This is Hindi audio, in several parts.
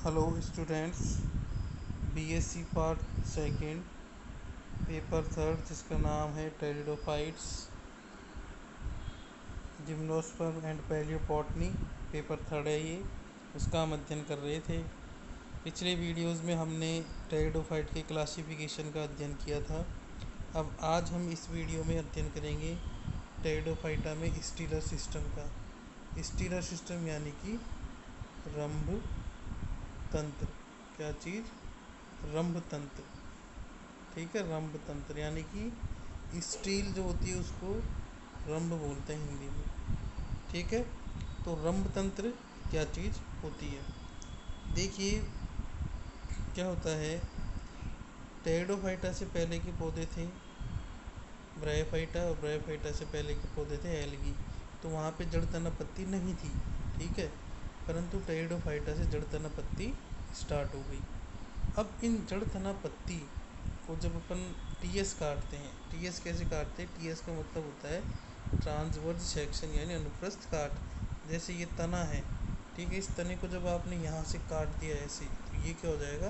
Hello students. BSc part second paper third जिसका नाम है pteridophytes gymnosperm and palaeobotany. Paper third है ये, उसका हम अध्ययन कर रहे थे। पिछले वीडियोस में हमने टेरिडोफाइट के क्लासिफिकेशन का अध्ययन किया था। अब आज हम इस वीडियो में अध्ययन करेंगे टेरिडोफाइटा में स्टीलर सिस्टम का। स्टीलर सिस्टम यानी कि रंभ तंत्र। क्या चीज़? रंभ तंत्र। ठीक है, रंभ तंत्र यानी कि स्टील जो होती है उसको रंभ बोलते हैं हिंदी में। ठीक है, तो रंभ तंत्र क्या चीज़ होती है? देखिए क्या होता है। टेरिडोफाइटा से पहले के पौधे थे ब्रायोफाइटा, और ब्रायोफाइटा से पहले के पौधे थे एल्गी। तो वहाँ पे जड़ तना पत्ती नहीं थी, ठीक है, परंतु टेरिडोफाइटा से जड़ तना पत्ती स्टार्ट हो गई। अब इन जड़ तना पत्ती को जब अपन टीएस काटते हैं, टीएस कैसे काटते हैं? टीएस का मतलब होता है ट्रांसवर्स सेक्शन यानी अनुप्रस्थ काट। जैसे ये तना है, ठीक है, इस तने को जब आपने यहाँ से काट दिया ऐसे, तो ये क्या हो जाएगा?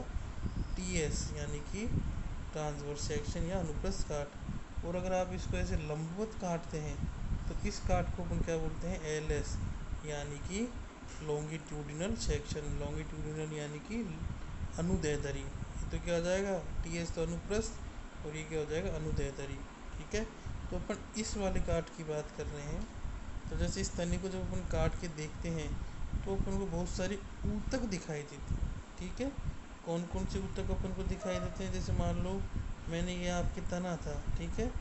टीएस यानी कि ट्रांसवर्स सेक्शन या अनुप्रस्थ काट। और अगर आप इसको ऐसे लंबवत काटते हैं तो इस काट को अपन क्या बोलते हैं? एलएस यानी कि लॉन्गिट्यूडिनल सेक्शन। लॉन्गिट्यूडिनल यानी कि अनुदैर्ध्य। तो क्या हो जाएगा? टीएस तो अनुप्रस्थ और ये क्या हो जाएगा? अनुदैर्ध्य। ठीक है, तो अपन इस वाले काट की बात कर रहे हैं। तो जैसे इस तने को जब अपन काट के देखते हैं तो अपन को बहुत सारी ऊतक दिखाई देती है। ठीक है, कौन कौन से ऊतक अपन को दिखाई देते हैं? जैसे मान लो मैंने ये आपके तना था, ठीक है,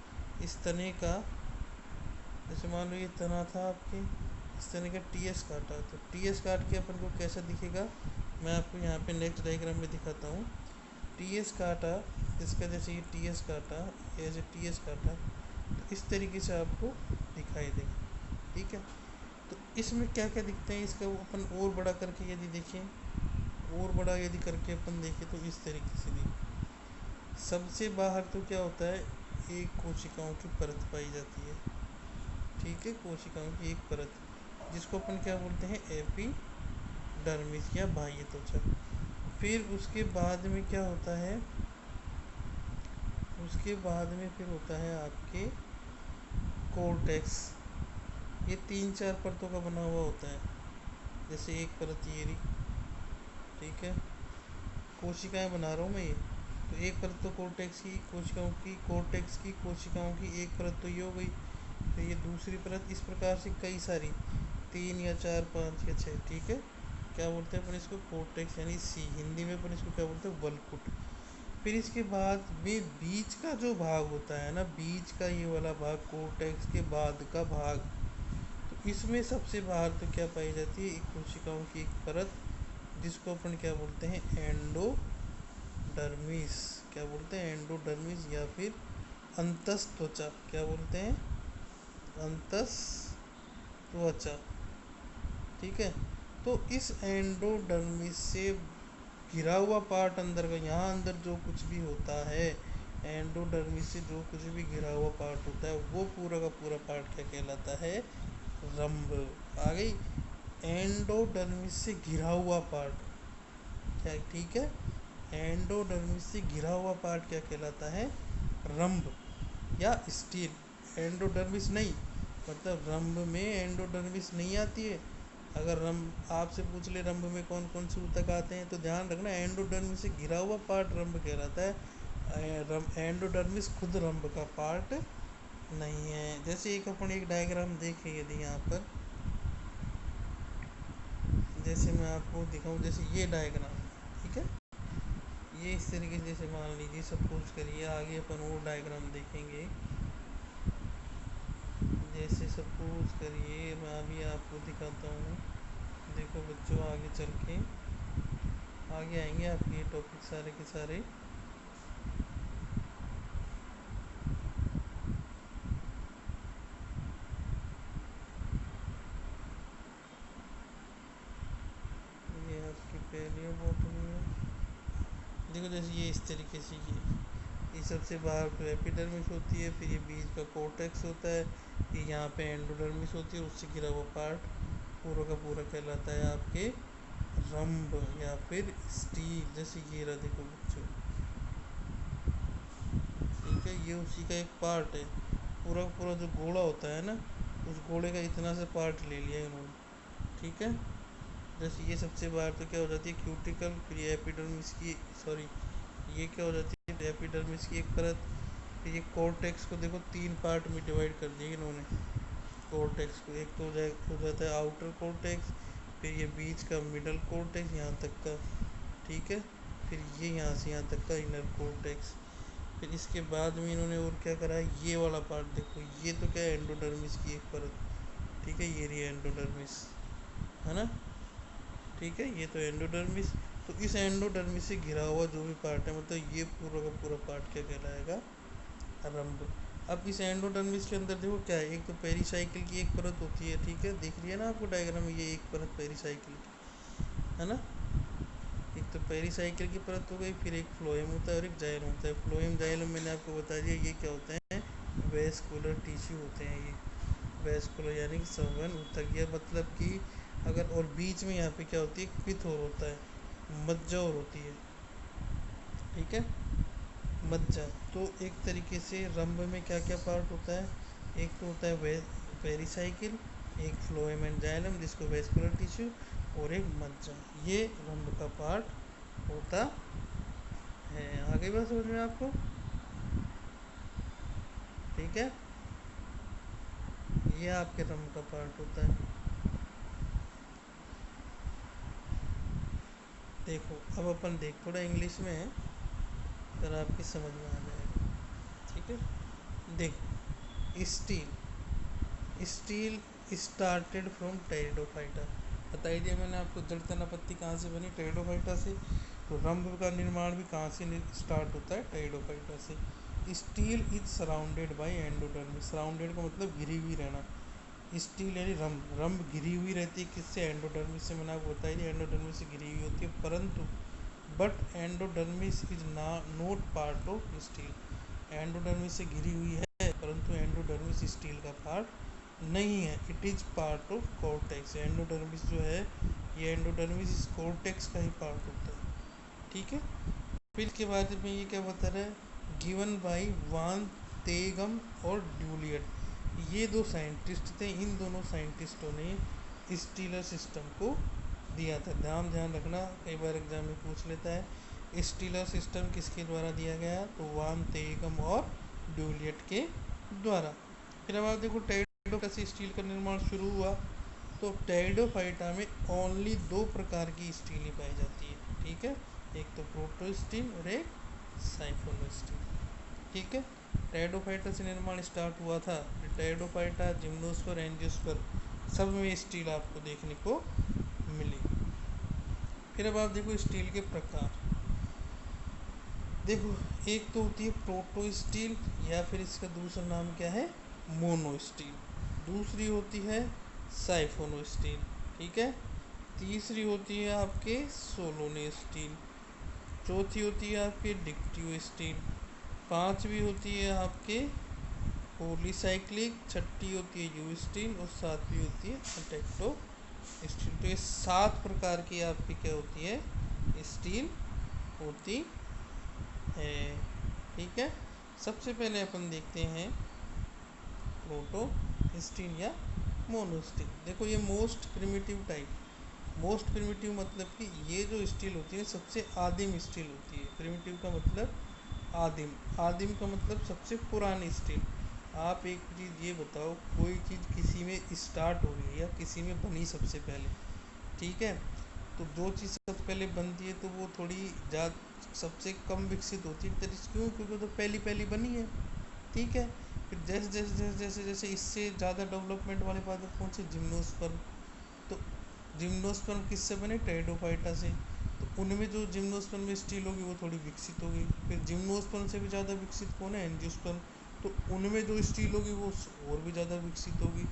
इस तने का, जैसे मान लो ये तना था आपके, इस तने का टीएस काटा, तो टीएस काट के अपन को कैसा दिखेगा? मैं आपको यहाँ पे नेक्स्ट डायग्राम में दिखाता हूँ। टीएस काटा, इसका जैसे ये टीएस काटा, ऐसे टीएस काटा, तो इस तरीके से आपको दिखाई देगा। ठीक है, तो इसमें क्या क्या दिखते हैं? इसका अपन और बड़ा करके यदि देखें, और बड़ा यदि करके अपन देखें तो इस तरीके से देखें। सबसे बाहर तो क्या होता है? एक कोशिकाओं की परत पाई जाती है। ठीक है, कोशिकाओं की एक परत जिसको अपन क्या बोलते हैं? एपिडर्मिस या बाह्य त्वचा। फिर उसके बाद में क्या होता है? उसके बाद में फिर होता है आपके कोर्टेक्स। ये 3-4 परतों का बना हुआ होता है। जैसे एक परत ये रही, ठीक है, कोशिकाएं बना रहा हूँ मैं ये, तो एक परत तो कोर्टेक्स की कोशिकाओं की, कोर्टेक्स की कोशिकाओं की एक परत तो ये हो गई। फिर ये दूसरी परत, इस प्रकार से कई सारी, 3 या 4, 5 या 6। ठीक है, क्या बोलते हैं अपन इसको? कोर्टेक्स यानी सी। हिंदी में अपन इसको क्या बोलते हैं? वलकुट। फिर इसके बाद में बीच का जो भाग होता है ना, बीच का ये वाला भाग, कोर्टेक्स के बाद का भाग, तो इसमें सबसे बाहर तो क्या पाई जाती है? एक कोशिकाओं की एक परत जिसको अपन क्या बोलते हैं? एंडोडर्मिस। क्या बोलते हैं? एंडोडर्मिस या फिर अंतस त्वचा। क्या बोलते हैं? अंतस त्वचा। ठीक है, तो इस एंडोडर्मिस से घिरा हुआ पार्ट अंदर का, यहाँ अंदर जो कुछ भी होता है, एंडोडर्मिस से जो कुछ भी घिरा हुआ पार्ट होता है वो पूरा का पूरा पार्ट क्या कहलाता है? रंभ। आ गई? एंडोडर्मिस से घिरा हुआ पार्ट क्या? ठीक है, एंडोडर्मिस से घिरा हुआ पार्ट क्या कहलाता है? रंभ या स्टील। एंडोडर्मिस नहीं, मतलब रंभ में एंडोडर्मिस नहीं आती है। अगर रंभ आपसे पूछ ले रंभ में कौन कौन से ऊतक आते हैं, तो ध्यान रखना एंडोडर्मिस से घिरा हुआ पार्ट रंभ कहलाता है। एंडोडर्मिस खुद रंभ का पार्ट नहीं है। जैसे एक अपन एक डायग्राम देखें यदि यहाँ पर, जैसे मैं आपको दिखाऊं, जैसे ये डायग्राम, ठीक है, ये इस तरीके से, जैसे मान लीजिए सपोज करिए, आगे अपन और डायग्राम देखेंगे। जैसे सपोज करिए मैं अभी आपको दिखाता हूँ। देखो बच्चों, आगे चल के आगे आएंगे आपके ये टॉपिक सारे के सारे। ये आपकी पहली बॉटल में देखो, जैसे ये इस तरीके से, ये सबसे बाहर तो एपिडर्मिस होती है, फिर ये बीच का कोर्टेक्स होता है, ये यहाँ पे एंडोडर्मिस होती है, उससे घिरा हुआ पार्ट पूरा का पूरा कहलाता है आपके रंब या फिर स्टील, जैसे ये रहा देखो बच्चों, ठीक है, ये उसी का एक पार्ट है। पूरा पूरा जो घोड़ा होता है ना, उस घोड़े का इतना सा पार्ट ले लिया इन्होंने, ठीक है। जैसे ये सबसे बाहर तो क्या हो जाती है क्यूटिकल, फिर ये एपिडर्मिस की, सॉरी ये क्या हो जाती है एपिडर्मिस की एक परत। फिर ये कोर्टेक्स को देखो तीन पार्ट में डिवाइड कर दिया इन्होंने। कोर्टेक्स को एक तो हो जाता है आउटर कोर्टेक्स, फिर ये बीच का मिडल कोर्टेक्स यहाँ तक का, ठीक है, फिर ये यहाँ से यहाँ तक का इनर कोर्टेक्स। फिर इसके बाद में इन्होंने और क्या करा है, ये वाला पार्ट देखो, ये तो क्या है एंडोडर्मिस की एक परत, ठीक है, ये रही एंडोडर्मिस, है ना, ठीक है, ये तो एंडोडर्मिस। तो इस एंडोडर्मिस से घिरा हुआ जो भी पार्ट है, मतलब ये पूरा का पूरा पार्ट क्या कहलाएगा, रंभ। अब इस एंडोडर्मिस के अंदर देखो क्या है, एक तो पेरिसाइकिल की एक परत होती है, ठीक है, दिख रही है ना आपको डायग्राम में, ये एक परत पेरिसाइकिल की, है ना। एक तो पेरिसाइकिल की परत हो गई, फिर एक फ्लोएम होता है और एक जाइलम होता है। फ्लोएम जाइलम मैंने आपको बता दिया ये क्या होते हैं, वेस्कुलर टिश्यू होते हैं ये, वेस्कुलर यानी कि संवहन ऊतक, या मतलब कि अगर, और बीच में यहाँ पे क्या होती है पिथ और होता है, मज्जा और होती है, ठीक है, मज्जा। तो एक तरीके से रंभ में क्या क्या पार्ट होता है, एक तो होता है पेरिसाइकिल, एक फ्लोएम एंड जाइलम जिसको वेस्कुलर टिश्यू, और एक मज्जा, ये रंभ का पार्ट होता है। आगे बात समझ में आपको, ठीक है, ये आपके रंभ का पार्ट होता है। देखो अब अपन देख थोड़ा इंग्लिश में है, तर आपकी समझ में आ जाएगा, ठीक है। देखो steel, steel started from pteridophyta, बता ही दिया मैंने आपको, जड़ तना पत्ती कहाँ से बनी, टेरिडोफाइटा से। तो रंभ का निर्माण भी कहाँ से स्टार्ट होता है, टेरिडोफाइटा से। Steel is surrounded bye endodermis, surrounded का मतलब घिरी हुई रहना, स्टील यानी रंभ, रंभ घिरी हुई रहती है किससे, एंडोडर्मिस से। मैंने आपको बताया एंडोडर्मिस से घिरी हुई होती है, परंतु but endodermis is not part of steel, endodermis से घिरी हुई है परंतु एंडोडर्मिस स्टील का पार्ट नहीं है, it is part of cortex. Endodermis जो है ये एंडोडर्मिस इस कोर्टेक्स का ही पार्ट होता है, ठीक है। फिर इसके बाद में ये क्या बता रहा है, गिवन बाय वान तेगम और ड्यूलियट, ये दो साइंटिस्ट थे, इन दोनों साइंटिस्टों ने स्टीलर सिस्टम को दिया था। ध्यान रखना, कई बार एग्जाम में पूछ लेता है स्टीलर सिस्टम किसके द्वारा दिया गया, तो वान तेगम और ड्यूलियट के द्वारा। फिर अब आप देखो टेरिडोफाइटा से स्टील का निर्माण शुरू हुआ, तो टेरिडोफाइटा में ओनली दो प्रकार की स्टील ही पाई जाती है, ठीक है, एक तो प्रोटो स्टील और एक साइफोनो स्टील, ठीक है। टेरिडोफाइटा से निर्माण स्टार्ट हुआ था, टेरिडोफाइटा, जिम्नोस्पर, एंजियोस्पर सब में स्टील आपको देखने को मिली। फिर अब आप देखो स्टील के प्रकार, देखो एक तो होती है प्रोटो स्टील, या फिर इसका दूसरा नाम क्या है, मोनो स्टील। दूसरी होती है साइफोनो स्टील, ठीक है। तीसरी होती है आपके सोलोने स्टील। चौथी होती है आपके डिक्टियो स्टील। पांचवी होती है आपके पॉलीसाइक्लिक। छठी होती है यू स्टील, और सातवीं होती है अटेक्टो स्टील। तो ये 7 प्रकार की आपकी क्या होती है, स्टील होती है, ठीक है। सबसे पहले अपन देखते हैं प्रोटो स्टील या मोनो स्टील। देखो ये most primitive type, most primitive मतलब कि ये जो स्टील होती है सबसे आदिम स्टील होती है। प्रिमिटिव का मतलब आदिम, आदिम का मतलब सबसे पुरानी स्टील। आप एक चीज़ ये बताओ, कोई चीज़ किसी में स्टार्ट हो रही है या किसी में बनी सबसे पहले, ठीक है, तो जो चीज़ सबसे पहले बनती है तो वो थोड़ी ज़्यादा सबसे कम विकसित होती है, क्यों, क्योंकि तो पहली पहली बनी है, ठीक है। फिर जैसे जैसे जैसे जैसे जैसे इससे ज़्यादा डेवलपमेंट वाले बात पहुँचे जिम्नोस्पर्म, तो जिम्नोस्पर्म किससे बने, टेरिडोफाइटा से, तो उनमें जो जिम्नोस्पर्म में स्टील होगी वो थोड़ी विकसित होगी। फिर जिम्नोस्पर्म से भी ज़्यादा विकसित कौन है, एंजियोस्पर्म, तो उनमें जो स्टील होगी वो और भी ज़्यादा विकसित होगी।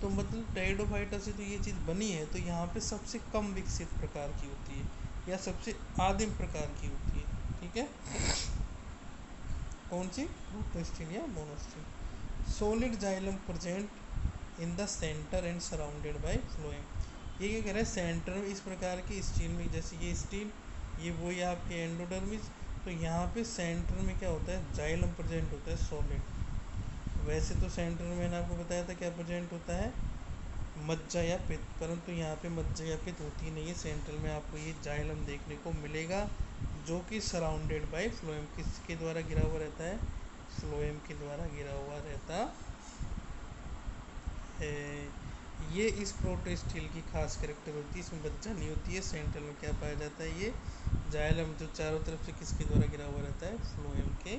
तो मतलब टेरिडोफाइटा से तो ये चीज़ बनी है, तो यहाँ पे सबसे कम विकसित प्रकार की होती है या सबसे आदिम प्रकार की होती है, ठीक है। कौन सी, प्रोटो स्टील या mono steel. Solid xylem present in the centre and surrounded by phloem, ये क्या कह रहा है, सेंटर में इस प्रकार की स्टील में, जैसे ये स्टील, ये वही आपके एंडोडर्मिस, तो यहाँ पे सेंटर में क्या होता है, जाइलम प्रेजेंट होता है सॉलिड। वैसे तो सेंटर में मैंने आपको बताया था क्या प्रेजेंट होता है, मज्जा या पित्त, परंतु यहाँ पे मज्जा या पित्त होती नहीं है। सेंट्रल में आपको ये जाइलम देखने को मिलेगा, जो कि सराउंडेड बाय फ्लोएम, किसके द्वारा घिरा हुआ रहता है, फ्लोएम के द्वारा घिरा हुआ रहता है। ये इस प्रोटोस्टील की खास कैरेक्टर होती है, इसमें मज्जा नहीं होती है। सेंट्रल में क्या पाया जाता है, ये जाइलम, जो चारों तरफ से किसके द्वारा घिरा हुआ रहता है, फ्लोएम के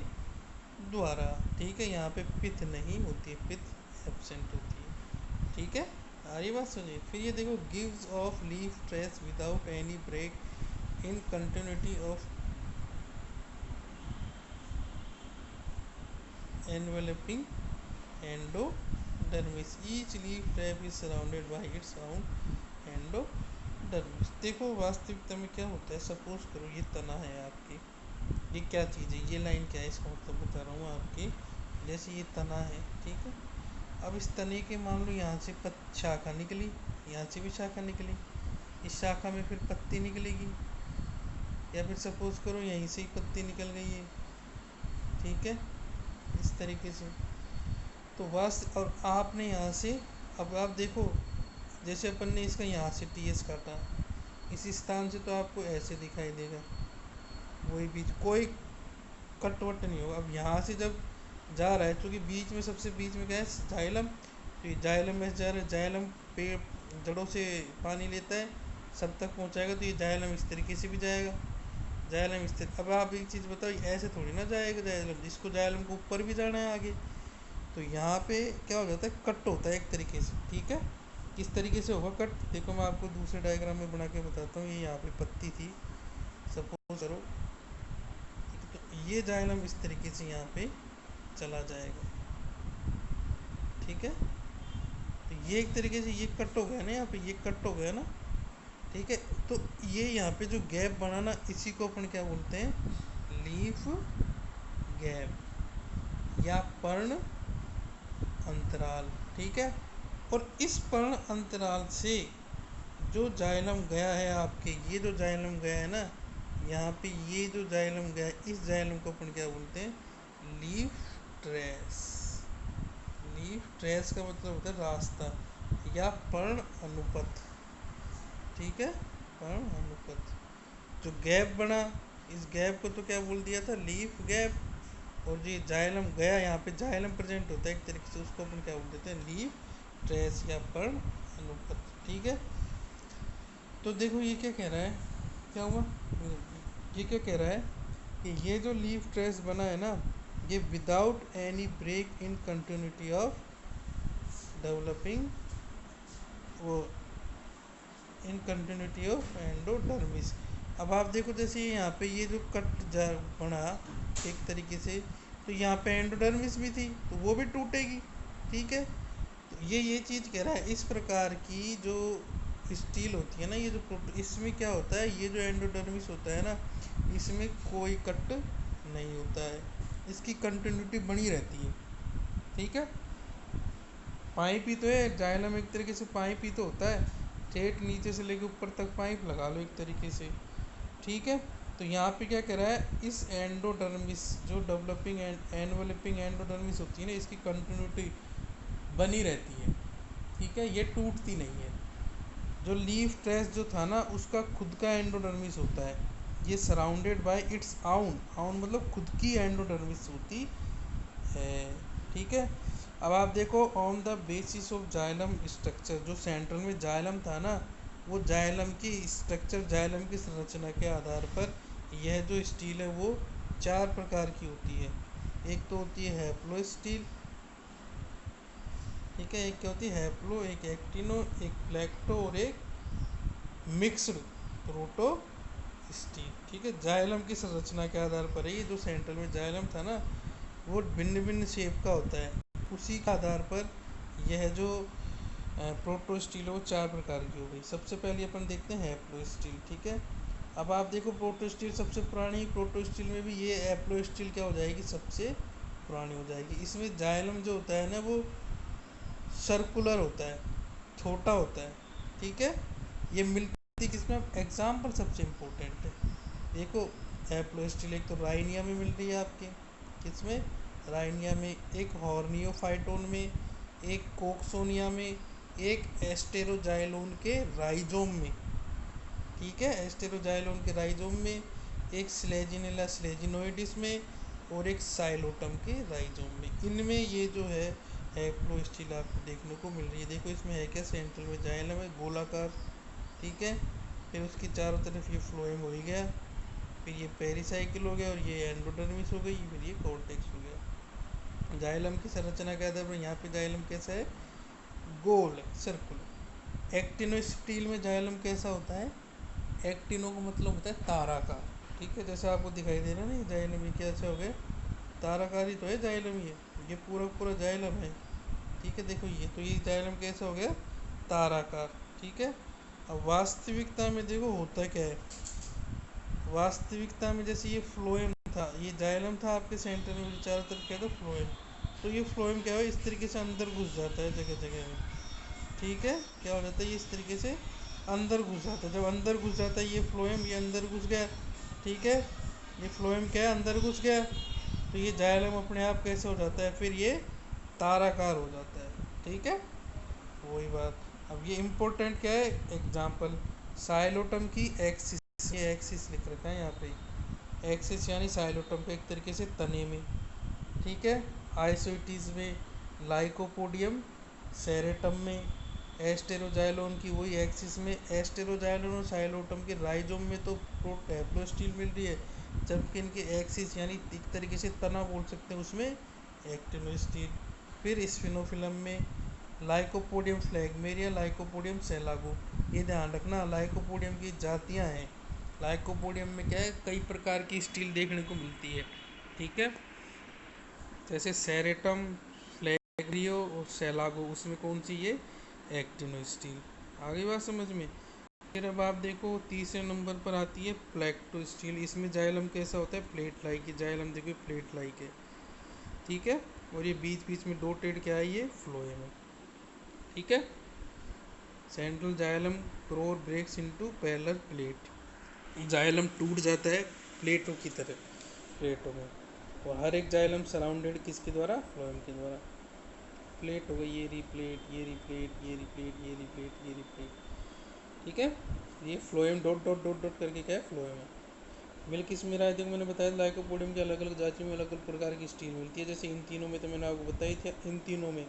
द्वारा। ठीक है, यहाँ पे पित्त नहीं होती है, पित्त एब्सेंट होती है। ठीक है, आ रही बात सुनिए। फिर ये देखो, gives off leaf trace without any break in continuity of enveloping endodermis, each leaf trap is surrounded by its own endodermis. देखो वास्तविकता में क्या होता है, सपोज करो ये तना है आपकी, ये क्या चीज़ है, ये लाइन क्या है, इसका मतलब बता रहा हूँ आपकी। जैसे ये तना है, ठीक है, अब इस तने के मान लो यहाँ से शाखा निकली, यहाँ से भी शाखा निकली, इस शाखा में फिर पत्ती निकलेगी, या फिर सपोज करो यहीं से ही पत्ती निकल गई है। ठीक है, इस तरीके से। तो बस, और आपने यहाँ से, अब आप देखो, जैसे अपन ने इसका यहाँ से टीएस काटा, इस स्थान से तो आपको ऐसे दिखाई देगा, वही बीच कोई कटवट नहीं होगा। अब यहाँ से जब जा रहा है, क्योंकि बीच में, सबसे बीच में क्या है, जाइलम, तो ये जाइलम में जा रहा है, जाइलम पेड़ जड़ों से पानी लेता है, सब तक पहुँचाएगा, तो ये जाइलम इस तरीके से भी जाएगा, जाइलम इस तरीके। अब आप एक चीज़ बताओ, ऐसे थोड़ी ना जाएगा जाइलम, इसको जाइलम को ऊपर भी जाना है आगे, तो यहाँ पे क्या हो जाता है, कट होता है एक तरीके से। ठीक है, किस तरीके से होगा कट, देखो मैं आपको दूसरे डायग्राम में बना के बताता हूँ। ये यहाँ पे पत्ती थी, सपोज करो, तो ये जाइलम इस तरीके से यहाँ पे चला जाएगा। ठीक है, तो ये एक तरीके से ये कट हो गया ना, यहाँ पे ये कट हो गया ना। ठीक है, तो ये यहाँ पे जो गैप बना ना, इसी को अपन क्या बोलते हैं, लीफ गैप या पर्ण अंतराल। ठीक है, और इस पर्ण अंतराल से जो जाइलम गया है आपके, ये जो जाइलम गया है ना, यहाँ पे ये जो जाइलम गया है, इस जाइलम को अपन क्या बोलते हैं, लीफ ट्रेस। लीफ ट्रेस का मतलब होता है रास्ता या पर्ण अनुपथ। ठीक है, पर्ण अनुपथ, जो गैप बना, इस गैप को तो क्या बोल दिया था, लीफ गैप। और जो जाइलम गया, यहाँ पे जाइलम प्रेजेंट होता है एक तरीके से, उसको अपन क्या बोल देते हैं, लीफ ट्रेस या पर्ण अनुपथ। ठीक है, तो देखो ये क्या कह रहा है, क्या हुआ, ये क्या कह रहा है कि ये जो लीफ ट्रेस बना है ना, ये without any break in continuity of developing, वो इन कंटिन्यूटी ऑफ एंडोडर्मिस। अब आप देखो, जैसे यहाँ पे ये जो कट जा बना एक तरीके से, तो यहाँ पे एंडोडर्मिस भी थी, तो वो भी टूटेगी। ठीक है, तो ये चीज़ कह रहा है, इस प्रकार की जो स्टील होती है ना, ये जो इसमें क्या होता है, ये जो एंडोडर्मिस होता है ना, इसमें कोई कट नहीं होता है, इसकी कंटिन्यूटी बनी रहती है। ठीक है, पाइप ही तो है जाइलम, एक तरीके से पाइप ही तो होता है, ठेठ नीचे से लेके ऊपर तक पाइप लगा लो एक तरीके से। ठीक है, तो यहाँ पे क्या कह रहा है, इस एंडोडर्मिस, जो डेवलपिंग एनवेलपिंग एंडोडर्मिस होती है ना, इसकी कंटिन्यूटी बनी रहती है। ठीक है, ये टूटती नहीं है। जो लीफ ट्रेस जो था ना, उसका खुद का एंडोडर्मिस होता है, ये सराउंडेड बाय इट्स आउन, आउन मतलब खुद की एंडोडर्मिस होती है। ठीक है, अब आप देखो, on the basis of xylem structure, जो सेंट्रल में जाइलम था ना, वो जाइलम की स्ट्रक्चर, जाइलम की संरचना के आधार पर यह जो स्टील है वो चार प्रकार की होती है। एक तो होती है हैप्लो स्टील, ठीक है, एक क्या होती है, हैप्लो, एक एक्टिनो, एक प्लेक्टो, और एक मिक्स्ड प्रोटो स्टील। ठीक है, जाइलम की संरचना के आधार पर है, ये जो सेंट्रल में जाइलम था ना, वो भिन्न भिन्न शेप का होता है, उसी के आधार पर यह जो प्रोटो स्टील है वो चार प्रकार की हो गई। सबसे पहले अपन देखते हैं हैप्लो स्टील। ठीक है, अब आप देखो, प्रोटो स्टील सबसे पुरानी, प्रोटो स्टील में भी ये हैप्लो स्टील क्या हो जाएगी, सबसे पुरानी हो जाएगी। इसमें जाइलम जो होता है ना, वो सर्कुलर होता है, छोटा होता है। ठीक है, ये मिलती किसमें, एग्जाम्पल सबसे इम्पोर्टेंट है। देखो एप्लो स्टील एक तो राइनिया में मिल रही है आपके, किसमें, राइनिया में, एक हॉर्नियोफाइटोन में, एक कोक्सोनिया में, एक एस्टेरोजाइलोन के राइजोम में, ठीक है, एस्टेरोजाइलोन के राइजोम में, एक स्लेजिनेला स्लेजिनोइडिस में, और एक साइलोटम के राइजोम में। इनमें ये जो है एप्लो स्टील आपको देखने को मिल रही है। देखो इसमें है क्या, सेंट्रल में जाइलम है गोलाकार, ठीक है, फिर उसकी चारों तरफ ये फ्लोएम हो ही गया, फिर ये पेरिसाइकिल हो गया, और ये एंडोडर्मिस हो गई, फिर ये कॉर्टेक्स हो गया। जाइलम की संरचना क्या था, यहाँ पे जाइलम कैसा है, गोल सर्कुलर। एक्टिनो स्टील में जाइलम कैसा होता है, एक्टिनो का मतलब होता है ताराकार, ठीक है, जैसे आपको दिखाई दे रहा है ना, ये जाइलम ये कैसे हो गए, ताराकार ही तो है जाइलम, ये पूरा पूरा जाइलम है, ठीक है। देखो ये तो, ये जाइलम कैसे हो गया, ताराकार, ठीक है। अब वास्तविकता में देखो होता क्या है, वास्तविकता में जैसे ये फ्लोएम था, ये जाइलम था आपके सेंटर में, चारों तरफ क्या था, फ्लोएम, तो ये फ्लोएम क्या है, इस तरीके से अंदर घुस जाता है जगह जगह में, ठीक है, क्या हो जाता है, ये इस तरीके से अंदर घुस जाता है। जब अंदर घुस जाता है ये फ्लोएम, ये अंदर घुस गया, ठीक है, ये फ्लोएम क्या है, अंदर घुस गया, तो ये जाइलम अपने आप कैसे हो जाता है, फिर ये ताराकार हो जाता है, ठीक है, वही बात। अब ये इम्पोर्टेंट क्या है, एग्जाम्पल, साइलोटम की एक्सिस, ये एक्सिस लिख रखा है यहाँ पे, एक्सिस यानी साइलोटम का एक तरीके से तने में, ठीक है, आइसोइटीज में, लाइकोपोडियम सेरेटम में, एस्टेरोजाइलोन की वही एक्सिस में, एस्टेरोजाइलोन और साइलोटम के राइजोम में तो हैप्लोस्टील मिल रही है, जबकि इनके एक्सिस यानी एक तरीके से तना बोल सकते हैं उसमें एक्टिनोस्टील। फिर स्फिनोफिलम में लाइकोपोडियम फ्लैगमेरिया, लाइकोपोडियम सेलागो। ये ध्यान रखना, लाइकोपोडियम की जातियाँ हैं, लाइकोपोडियम में क्या है, कई प्रकार की स्टील देखने को मिलती है, ठीक है, जैसे सेरेटम, फ्लैग्रियो और सेलागो, उसमें कौन सी, ये एक्टिनो स्टील। आगे बात समझ में। फिर अब आप देखो तीसरे नंबर पर आती है प्लेक्टो स्टील, इसमें जाइलम कैसा होता है, प्लेट लाइक, ये जाइलम देखो प्लेट लाइक है, ठीक है, और ये बीच बीच में डॉटेड क्या है, ये फ्लोएम है, ठीक है। Central xylem core breaks into parallel plate, xylem टूट जाता है प्लेटों की तरह, प्लेटों में, और हर एक जाइलम सराउंडेड किसके द्वारा, फ्लोएम के द्वारा। प्लेट हो गई, ये रिप्लेट, ये रिप्लेट, ये रिप्लेट, ये रिप्लेट, ये रिप्लेट, ठीक है। ये phloem dot dot dot dot करके क्या है, फ्लोएम है। मिल्क इसमें राय देखो, मैंने बताया लाइकोपोडियम के अलग अलग जातियों में अलग अलग प्रकार की स्टील मिलती है, जैसे इन तीनों में तो मैंने आपको बताई थी, इन तीनों में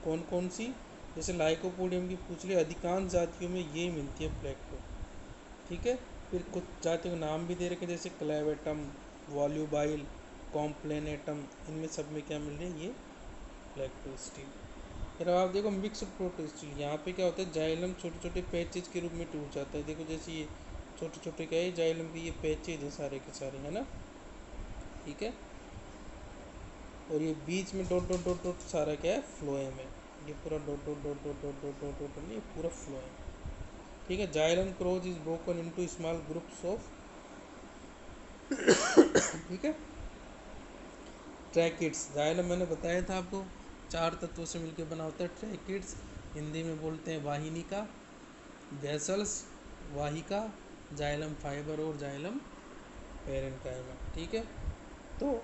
कौन कौन सी, जैसे लाइकोपोडियम की पूछ लिया, अधिकांश जातियों में ये मिलती है प्लेक्टो, ठीक है। फिर कुछ जातियों के नाम भी दे रखे, जैसे क्लेवेटम, वॉल्यूबाइल, कॉम्प्लेनेटम, इनमें सब में क्या मिल रही है, ये प्लेक्टो स्टील। फिर आप देखो मिक्स प्रोटो स्टील, यहाँ पे क्या होता है, जाइलम छोटे छोटे पैचेज के रूप में टूट जाता है, देखो जैसे ये छोटे छोटे क्या है, जाइलम के ये पैचेज है सारे के सारे, है ना, ठीक है, और ये बीच में डॉट डॉट डॉट डॉट सारा क्या है, फ्लोएम है, ये पूरा dot dot dot dot dot dot dot dot dot, ये पूरा फ्लोएम, ठीक है। Xylem cores is broken into small groups of, ठीक है। ट्रैकिड्स, जाइलम मैंने बताया था आपको, चार तत्वों से मिलकर बना होता है ट्रैकिड्स, हिंदी में बोलते हैं वाहिनिका, वेसल्स, वाहिका, जाइलम फाइबर और जाइलम पेरेन्काइमा, ठीक है। तो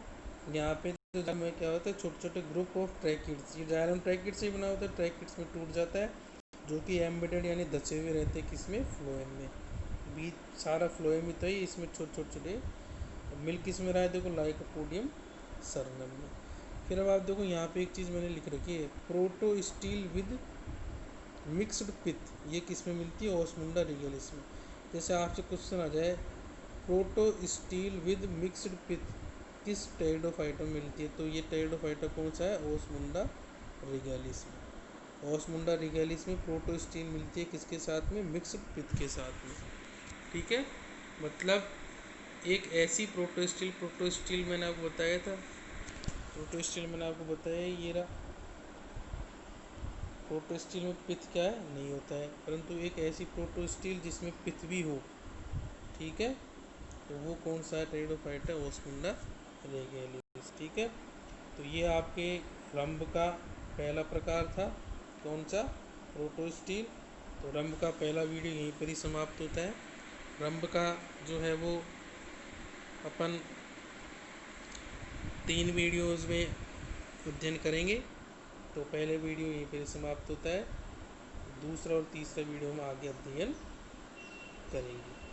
यहाँ पे तो जब में क्या होता है, छोटे छोटे ग्रुप ऑफ ट्रैकिड्स, ये जाइलम ट्रैकिड से ही बना होता है, ट्रैकिड्स में टूट जाता है, जो कि एम्बेडेड यानी दसे हुए रहते हैं किसमें, फ्लोएम में, बीच सारा फ्लोएम ही तो ही, इसमें छोटे छोटे छोटे मिल्क किसमें रहा है, देखो लाइकोपोडियम सरनम में। फिर अब आप देखो यहाँ पे एक चीज़ मैंने लिख रखी है, प्रोटो स्टील विद मिक्स्ड पिथ, ये किस में मिलती है, ओस्मुंडा रिगेलिस में। जैसे आपसे क्वेश्चन आ जाए, प्रोटो स्टील विद मिक्स्ड पिथ किस टेरिडोफाइटा में मिलती है, तो ये टेरिडोफाइटा कौन सा है, ओस्मुंडा रिगेलिस में। ओस्मुंडा रिगेलिस में प्रोटो स्टील मिलती है किसके साथ में, मिक्स्ड पिथ के साथ में, ठीक है। मतलब एक ऐसी प्रोटो स्टील मैंने आपको बताया था, प्रोटो स्टील मैंने आपको बताया ये रहा, प्रोटो स्टील में पिथ क्या है, नहीं होता है, परंतु एक ऐसी प्रोटो स्टील जिसमें पिथ भी हो, ठीक है, तो वो कौन सा टेरिडोफाइटा है, ओस्मुंडा रेगेलिस, ठीक है। तो ये आपके रंभ का पहला प्रकार था, कौन सा, प्रोटो स्टील। तो रंभ का पहला वीडियो यहीं पर ही समाप्त होता है। रंभ का जो है वो अपन 3 वीडियोज़ में अध्ययन करेंगे। तो पहले वीडियो यहीं पर ही समाप्त होता है, दूसरा और तीसरा वीडियो में आगे अध्ययन करेंगे।